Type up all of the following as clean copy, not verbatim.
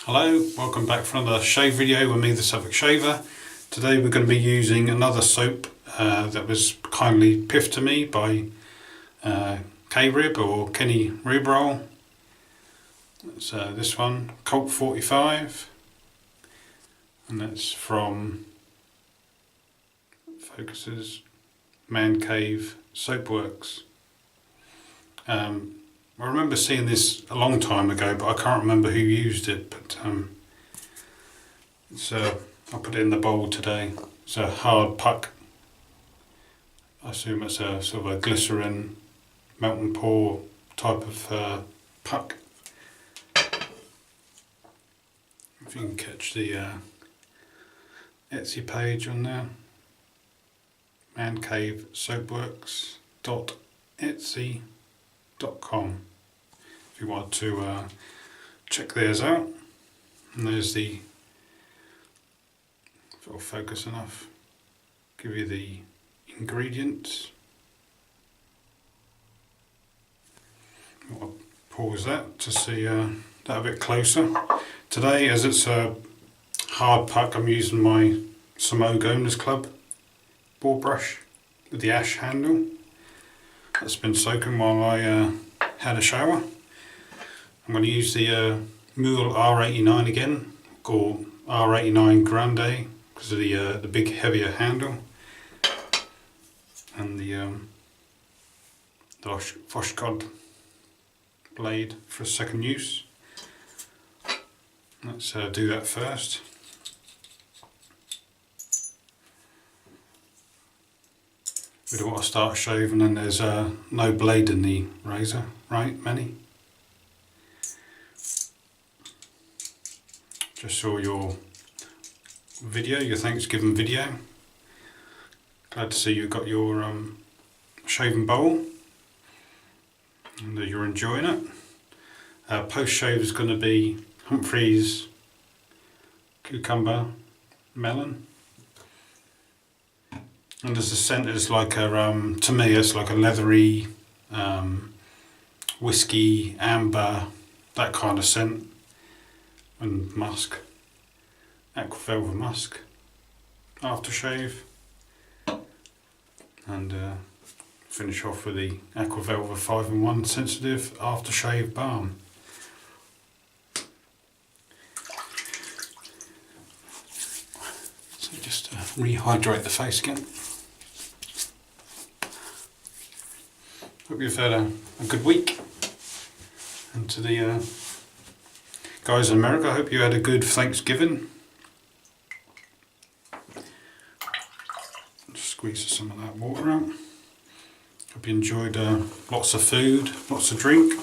Hello, welcome back for another shave video with me, the Suffolk Shaver. Today we're going to be using another soap that was kindly piffed to me by K-Rib or Kenny Ribroll. It's this one, Colt 45, and that's from Focus's Man Cave Soapworks. I remember seeing this a long time ago, but I can't remember who used it. But I'll put it in the bowl today. It's a hard puck. I assume it's a sort of a glycerin melt and pour type of puck. If you can catch the Etsy page on there, mancavesoapworks.etsy.com if you want to check theirs out. And there's the, if it'll focus enough, give you the ingredients. I'll pause that to see that a bit closer. Today, as it's a hard puck, I'm using my Semogue Owners Club Boar brush with the ash handle. That's been soaking while I had a shower. I'm going to use the Muhle R89 again, or R89 grande, because of the big heavier handle, and the Voskhod blade for a second use. Let's do that first. We don't want to start shaving and there's no blade in the razor, right, Manny? Just saw your video, your Thanksgiving video. Glad to see you got your shaving bowl and that you're enjoying it. Post shave is going to be Humphrey's cucumber melon. And as the scent is like a, to me it's like a leathery, whiskey, amber, that kind of scent. And musk, Aqua Velva Musk aftershave, and finish off with the Aqua Velva 5-in-1 sensitive aftershave balm. So just rehydrate the face again. Hope you've had a good week, and to the guys in America, I hope you had a good Thanksgiving. Just squeeze some of that water out. Hope you enjoyed lots of food, lots of drink,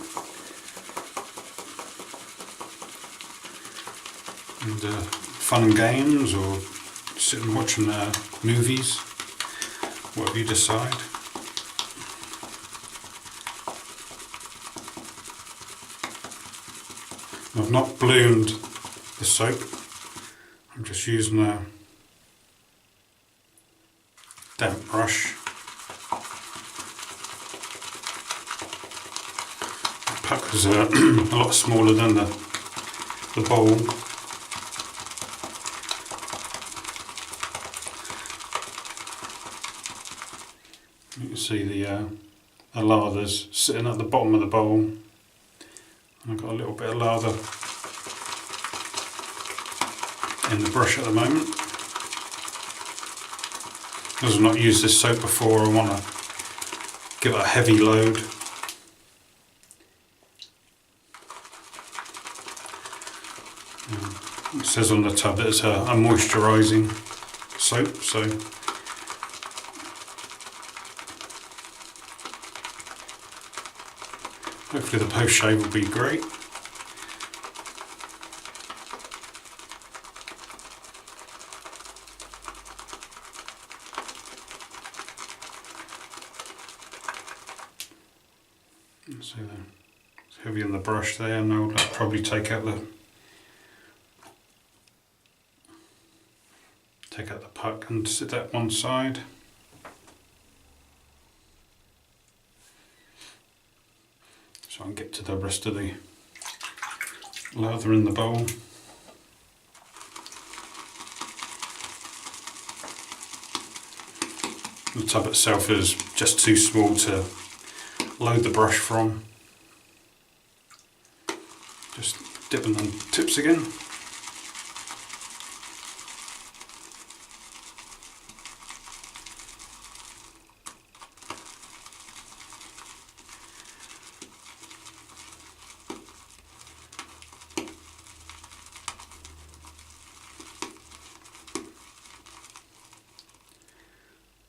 and fun and games, or sitting watching movies, whatever you decide. I've not bloomed the soap, I'm just using a damp brush. The puck is a lot smaller than the bowl. You can see the lathers sitting at the bottom of the bowl. I've got a little bit of lather in the brush at the moment. Because I've not used this soap before, I want to give it a heavy load. It says on the tub that it's a moisturising soap, so hopefully the post shave will be great. So it's heavy on the brush there, and I'll probably take out the puck and sit that one side. So I can get to the rest of the lather in the bowl. The tub itself is just too small to load the brush from. Just dipping the tips again.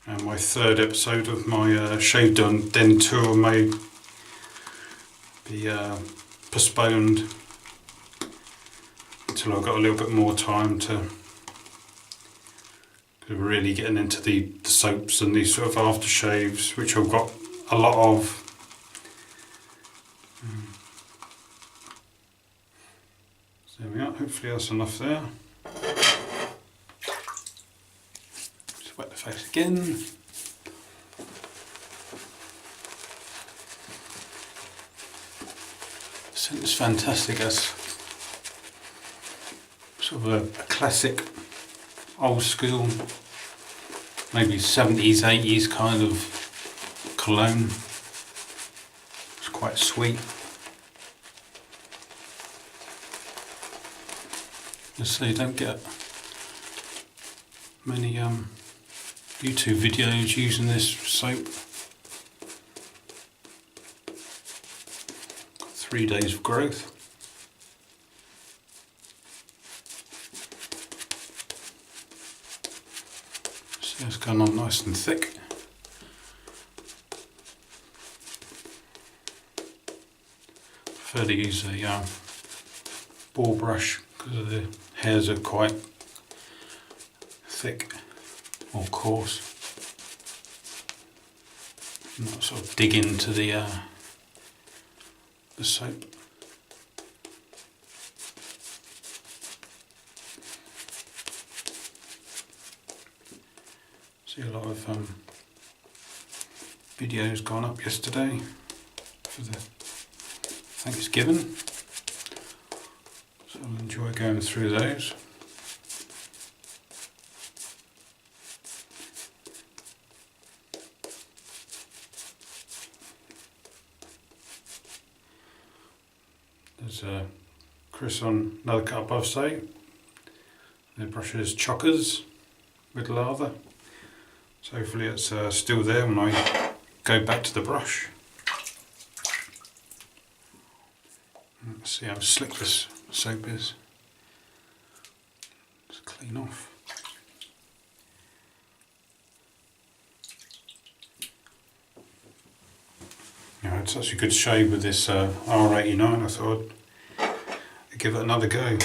And my third episode of my Shave Done Den tour may be postponed until I've got a little bit more time to really getting into the soaps and these sort of aftershaves, which I've got a lot of. So there we are, hopefully that's enough there. Just wet the face again. The scent is fantastic. As sort of a classic, old school, maybe 70s, 80s kind of cologne. It's quite sweet. Just so you don't get many YouTube videos using this soap. 3 days of growth. So it's going on nice and thick. I prefer to use a Boar brush because the hairs are quite thick or coarse. And that sort of dig into the soap. See a lot of videos gone up yesterday for the Thanksgiving, so I'll enjoy going through those. There's Chris on another cut above say. The brush is Chockers with lather. So hopefully it's still there when I go back to the brush. Let's see how slick this soap is. Just clean off. Yeah, it's such a good shave with this R89. I thought I'd give it another go.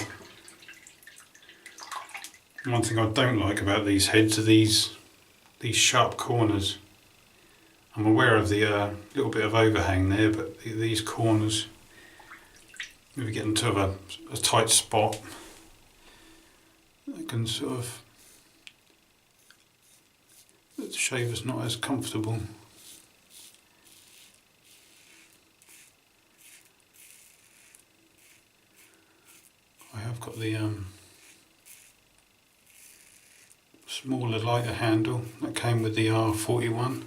One thing I don't like about these heads are these sharp corners. I'm aware of the little bit of overhang there, but these corners, if you get into a tight spot, it can sort of, the shave is not as comfortable. I have got the smaller, lighter handle that came with the R41.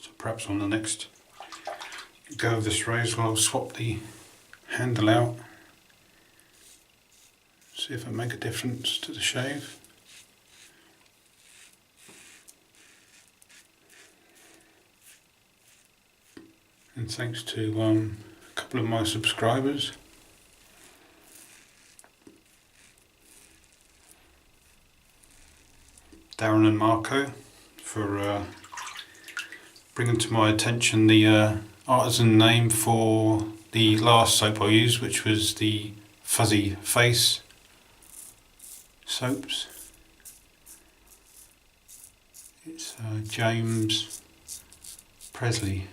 So perhaps on the next go of this razor I'll swap the handle out, see if it make a difference to the shave. And thanks to a couple of my subscribers. Darren and Marco, for bringing to my attention the artisan name for the last soap I used, which was the Fuzzy Face soaps. It's James Presley.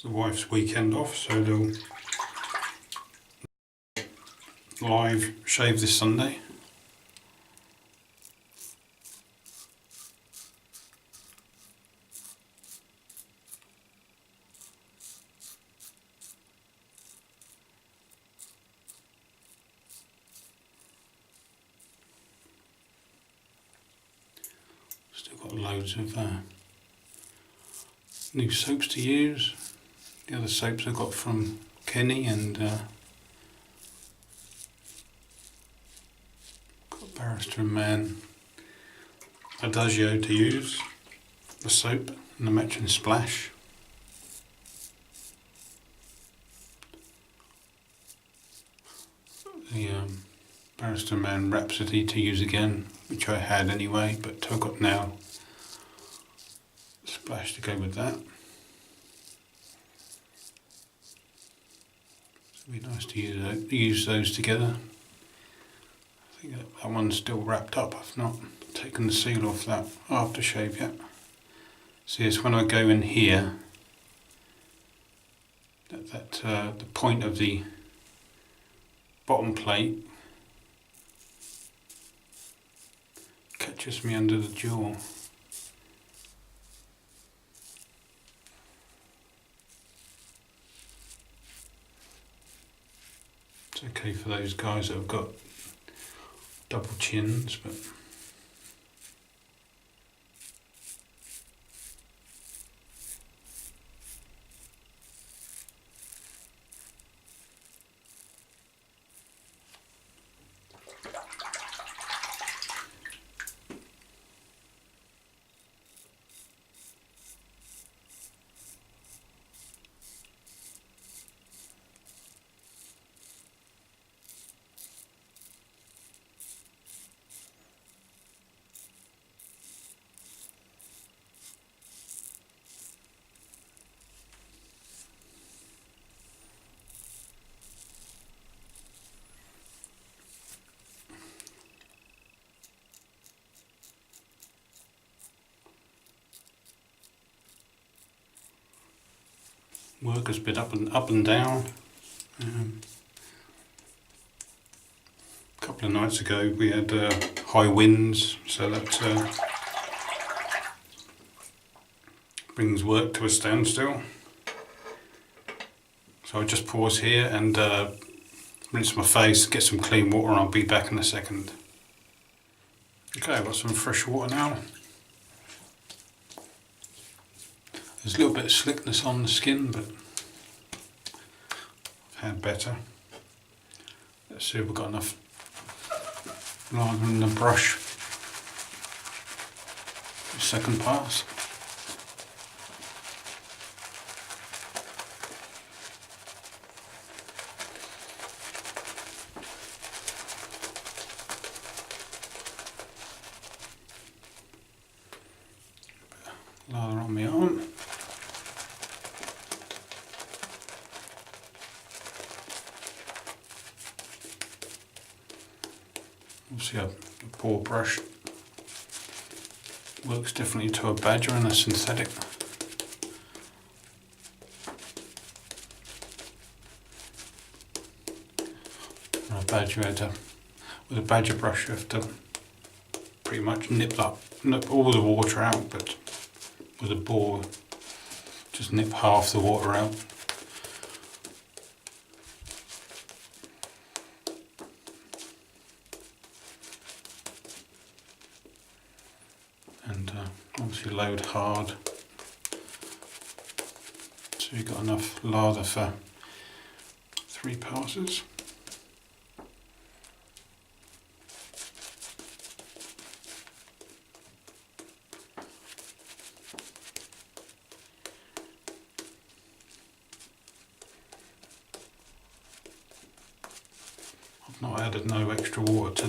the wife's weekend off, so they'll live shave this Sunday. Still got loads of new soaps to use. The other soaps I got from Kenny and got Barrister and Man Adagio to use, the soap and the matching splash. The Barrister and Man Rhapsody to use again, which I had anyway, but I got now splash to go with that. It'd be nice to use those together. I think that one's still wrapped up. I've not taken the seal off that aftershave yet. See, it's when I go in here that the point of the bottom plate catches me under the jaw. It's okay for those guys that have got double chins, but work has been up and down. A couple of nights ago we had high winds, so that brings work to a standstill. So I just pause here and rinse my face, get some clean water, and I'll be back in a second. Okay, I've got some fresh water now. There's a little bit of slickness on the skin, but I've had better. Let's see if we've got enough lather in the brush for the second pass. Lather on my arm. Obviously a Boar brush works differently to a badger and a synthetic. A badger with a badger brush you have to pretty much nip all the water out, but with a Boar just nip half the water out. And obviously load hard, so you've got enough lather for 3 passes. I've not added no extra water to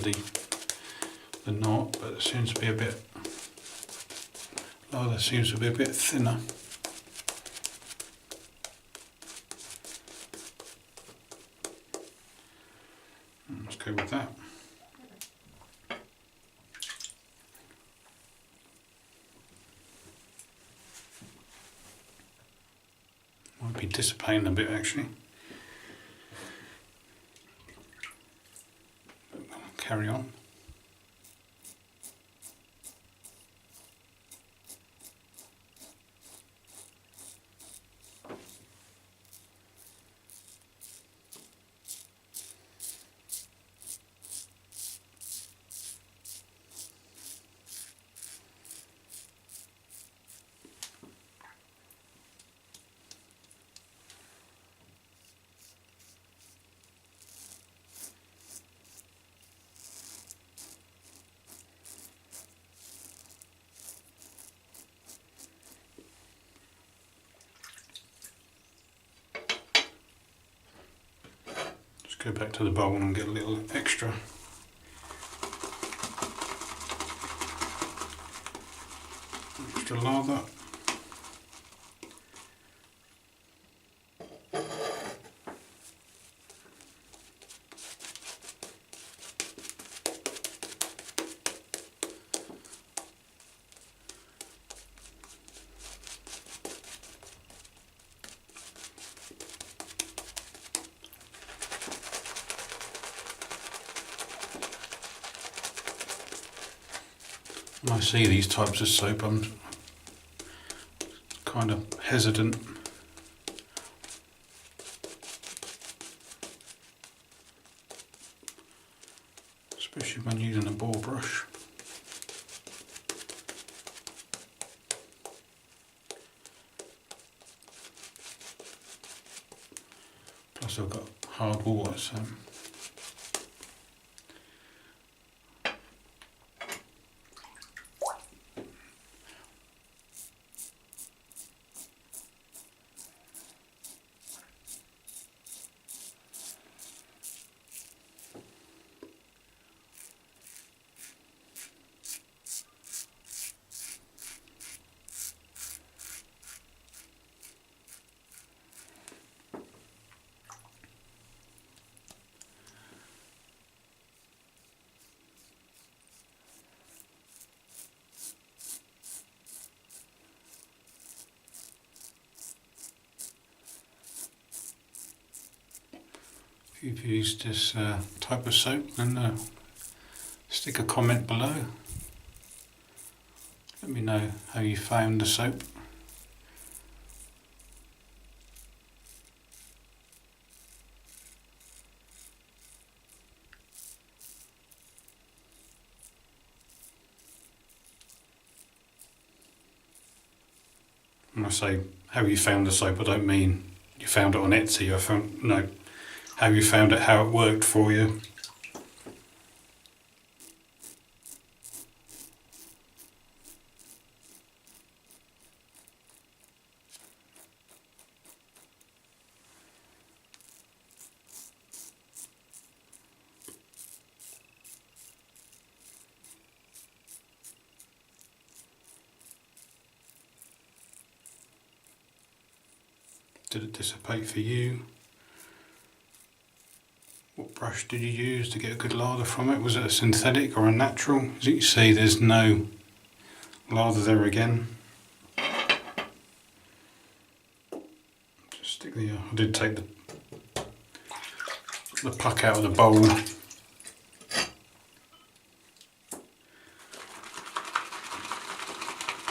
the knot, but it seems to be a bit. Lather seems to be a bit thinner. Let's go with that. Might be dissipating a bit actually. Carry on. Go back to the bowl and get a little extra. Extra lather. When I see these types of soap, I'm kind of hesitant. Especially when using a Boar brush. Plus I've got hard water, so if you've used this type of soap, then stick a comment below. Let me know how you found the soap. When I say how you found the soap, I don't mean you found it on Etsy. I found, no, how you found it, how it worked for you. Did it dissipate for you? What brush did you use to get a good lather from it? Was it a synthetic or a natural? As you can see, there's no lather there again. Just stick the, I did take the puck out of the bowl.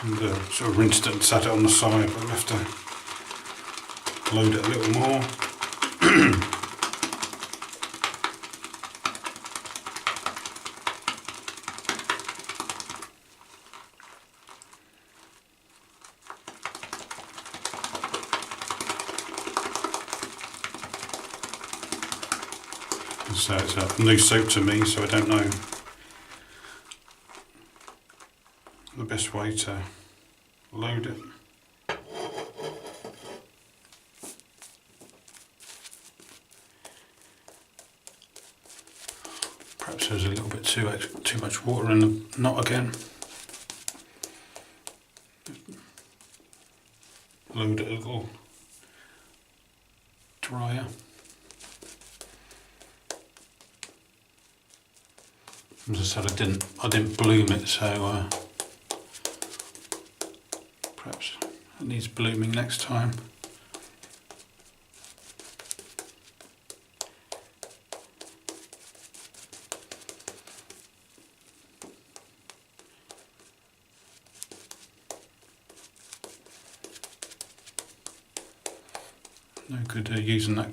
And sort of rinsed it and sat it on the side, but I'll have to load it a little more. So it's a new soap to me, so I don't know the best way to load it. Perhaps there's a little bit too much water in the knot again. Load it a little drier. As I said, I didn't bloom it, so perhaps it needs blooming next time. No good using that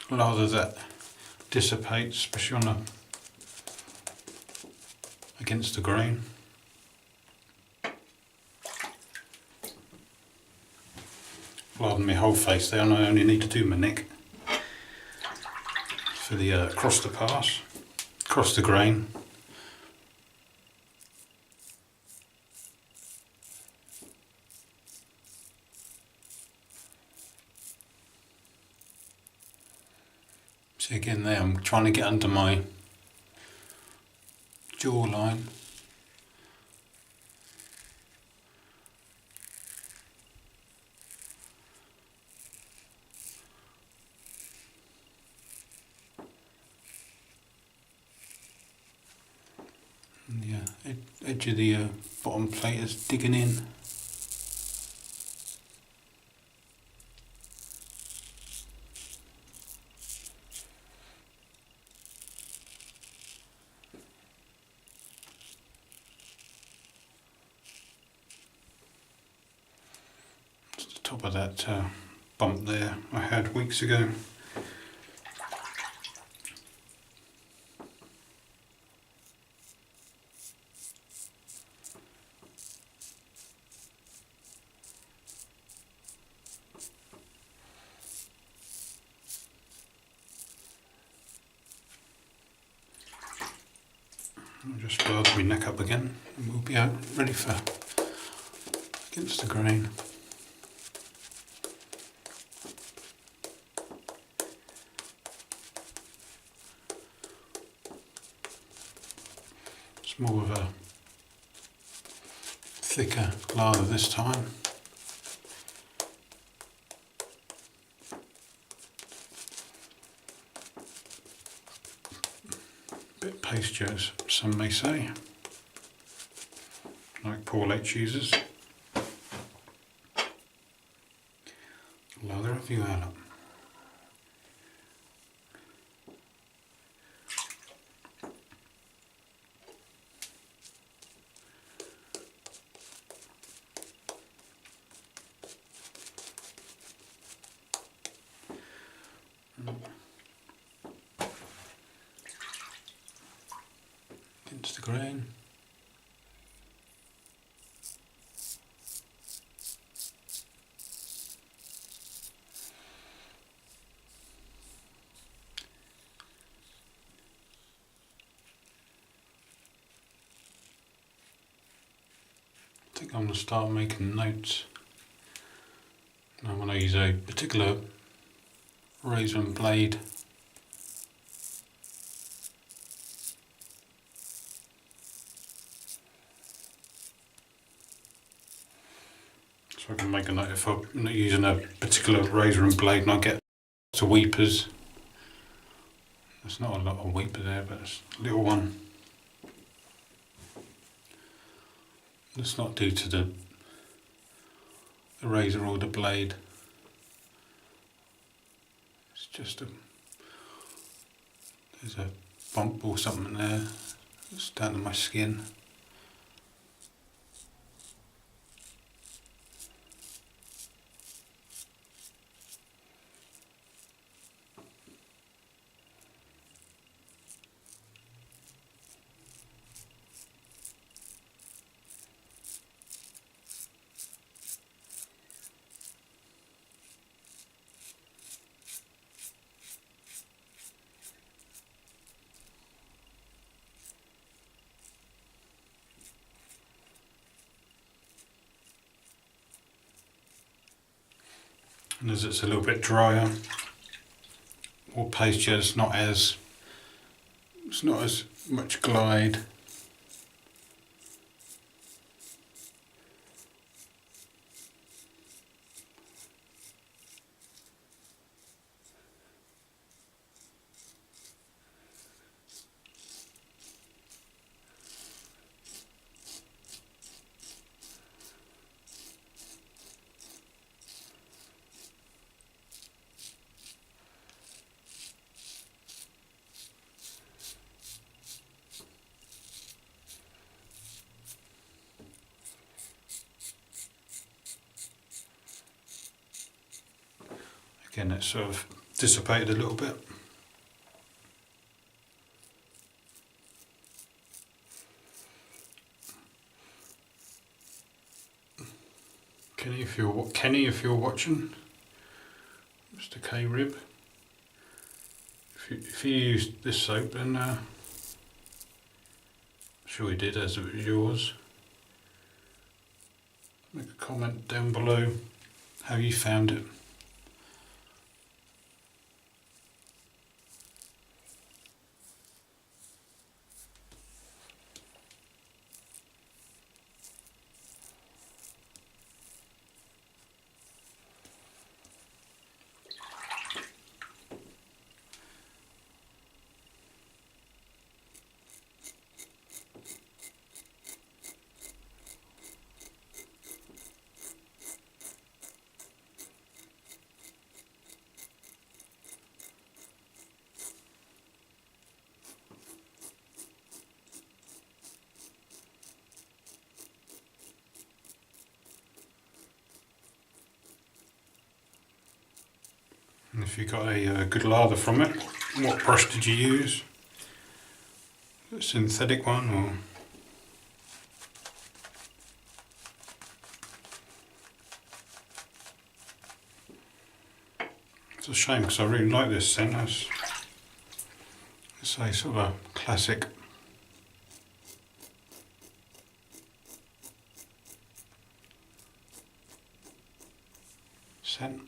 lather that dissipates, especially on against the grain. Rather than my whole face there, and I only need to do my neck for the across the pass, across the grain. See again there, I'm trying to get under my jawline. And the edge of the bottom plate is digging in. Top of that bump there I had weeks ago. I'll just lather my neck up again and we'll be out ready for against the grain. It's more of a thicker lather this time. A bit pasty, as some may say, like Paul H uses. Lather of you out. Against the grain. I think I'm going to start making notes. I'm going to use a particular razor and blade. So I can make a note if I'm not using a particular razor and blade and I get to weepers. There's not a lot of weeper there, but it's a little one. It's not due to the razor or the blade. It's just there's a bump or something there. It's down to my skin. And as it's a little bit drier, or pastier, it's not as much glide. Again, it's sort of dissipated a little bit. Kenny, if you're watching, Mr. K Rib, if you used this soap, then I'm sure you did, as it was yours. Make a comment down below how you found it. And if you got a good lather from it, what brush did you use? A synthetic one or? It's a shame because I really like this scent. It's a sort of a classic scent.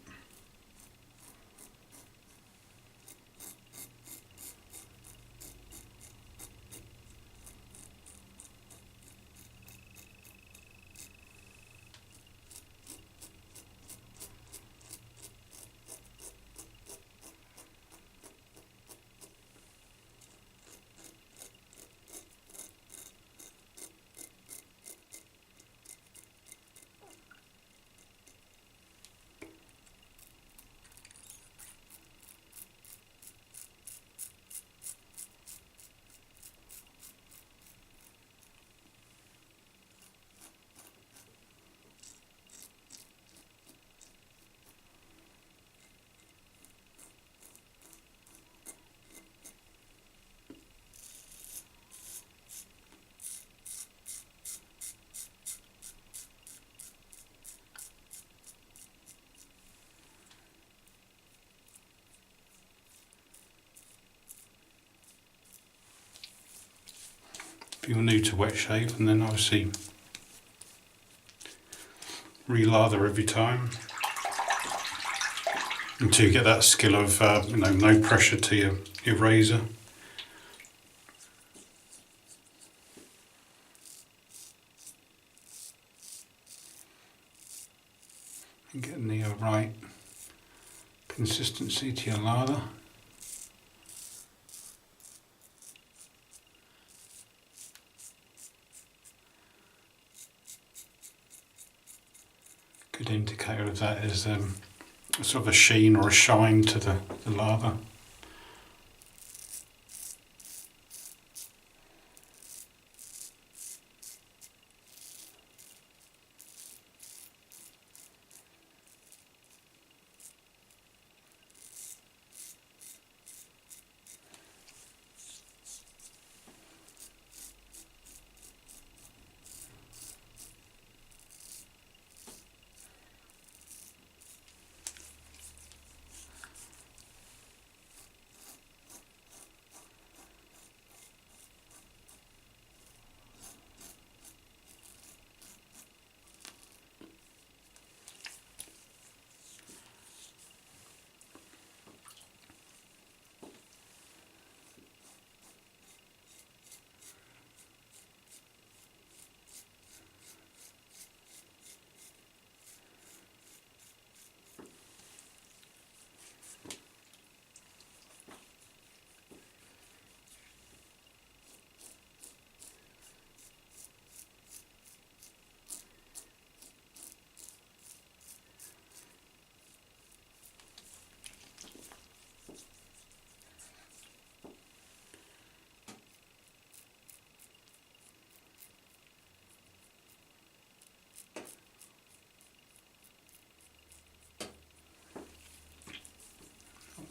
If you're new to wet shave, and then obviously re-lather every time until you get that skill of no pressure to your razor. And getting the right consistency to your lather. Good indicator of that is sort of a sheen or a shine to the lather.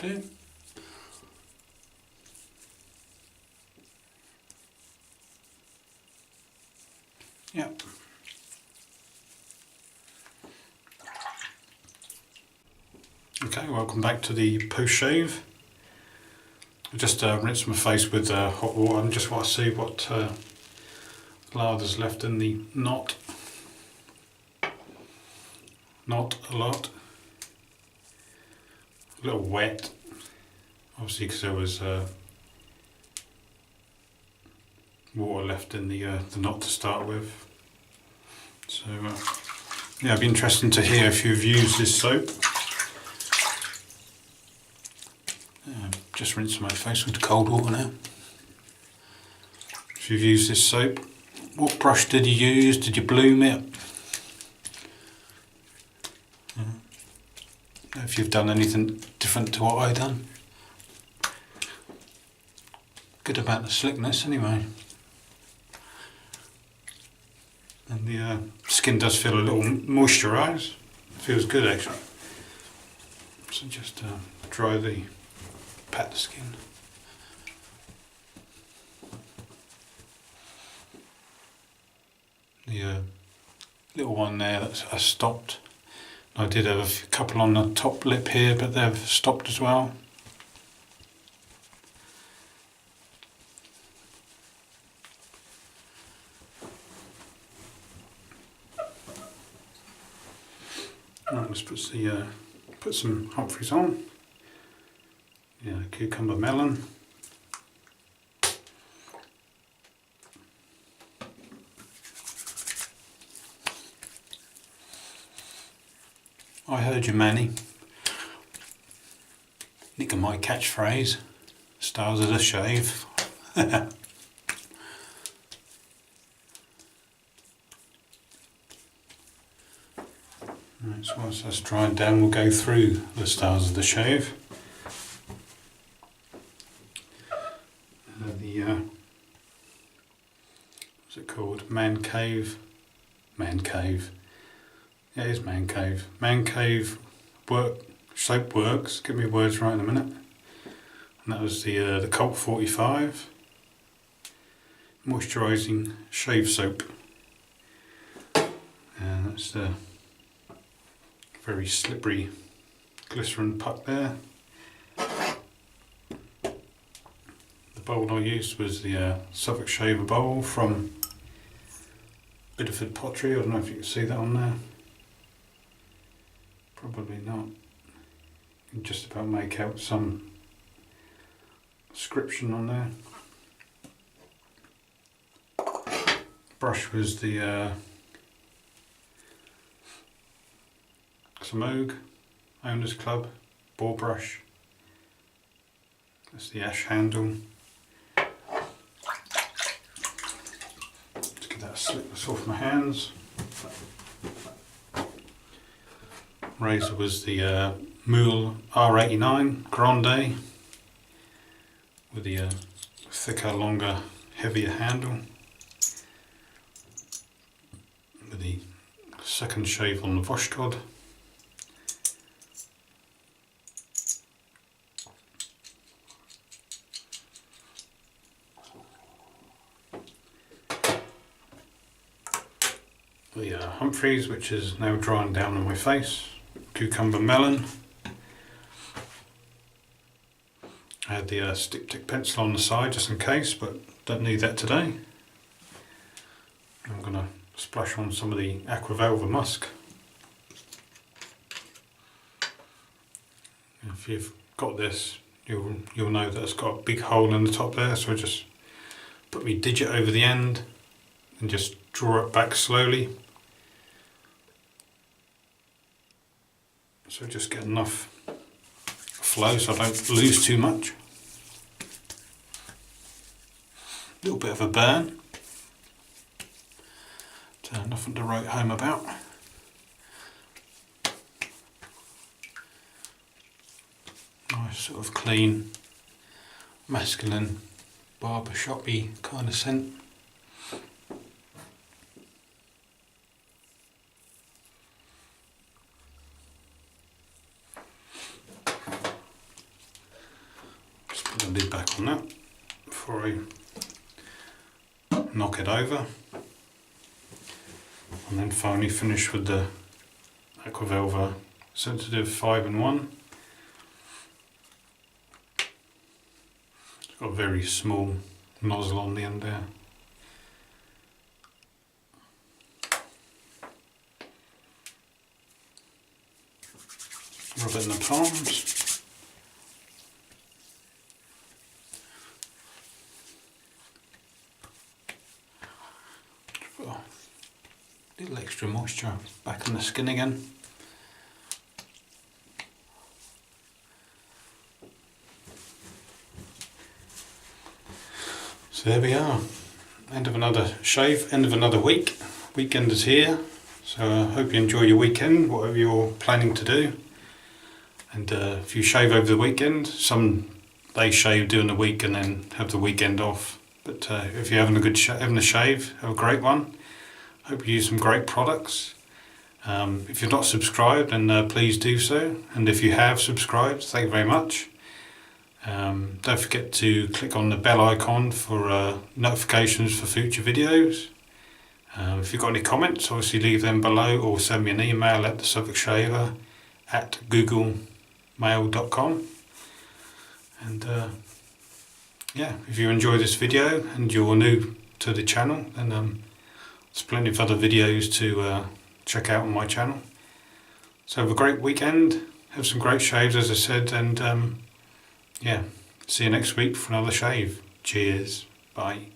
do. Yep. Okay, welcome back to the post shave. I just rinsed my face with hot water and just want to see what lather's left in the knot. Not a lot. A little wet, obviously, because there was water left in the knot to start with. So yeah, it'd be interesting to hear if you've used this soap. Just rinsing my face with cold water now. If you've used this soap, what brush did you use? Did you bloom it? If you've done anything different to what I done. Good about the slickness anyway. And the skin does feel a little moisturised. Feels good actually. So just pat the skin. The little one there that's stopped. I did have a couple on the top lip here, but they've stopped as well. Right, let's put some Humphreys on. Yeah, cucumber melon. I heard you, Manny. Nick of my catchphrase. Stars of the shave. Right, so once that's dried down, we'll go through the stars of the shave. What's it called? Man cave. Yeah, it is man cave. Man cave soap works. Get me words right in a minute. And that was the Colt 45 moisturising shave soap. And that's the very slippery glycerin puck there. The bowl I used was the Suffolk Shaver bowl from Bideford Pottery. I don't know if you can see that on there. Probably not. You can just about make out some inscription on there. Brush was the Semogue Owners Club Boar brush. That's the ash handle. Let's get that slickness off my hands. Razor was the Muhle R89 grande with the thicker, longer, heavier handle. With the second shave on the Voskhod. The Humphreys, which is now drying down on my face. Cucumber melon. I had the stick pencil on the side just in case, but don't need that today. I'm going to splash on some of the Aqua Velva Musk. If you've got this, you'll know that it's got a big hole in the top there, so I just put my digit over the end and just draw it back slowly. So just get enough flow so I don't lose too much. A little bit of a burn. So nothing to write home about. Nice sort of clean, masculine, barbershop-y kind of scent. Put the lid back on that before I knock it over. And then finally finish with the Aqua Velva Sensitive 5-in-1. It's got a very small nozzle on the end there. Rub it in the palms. Put a little extra moisture back in the skin again. So there we are, end of another shave, end of another week. Weekend is here, so I hope you enjoy your weekend, whatever you're planning to do. And if you shave over the weekend, some they shave during the week and then have the weekend off. But if you're having a good having a shave, have a great one. Hope you use some great products. If you're not subscribed, then please do so. And if you have subscribed, thank you very much. Don't forget to click on the bell icon for notifications for future videos. If you've got any comments, obviously leave them below or send me an email at thesuffolkshaver@googlemail.com. And yeah, if you enjoy this video and you're new to the channel, then there's plenty of other videos to check out on my channel. So have a great weekend, have some great shaves as I said, and yeah, see you next week for another shave. Cheers, bye.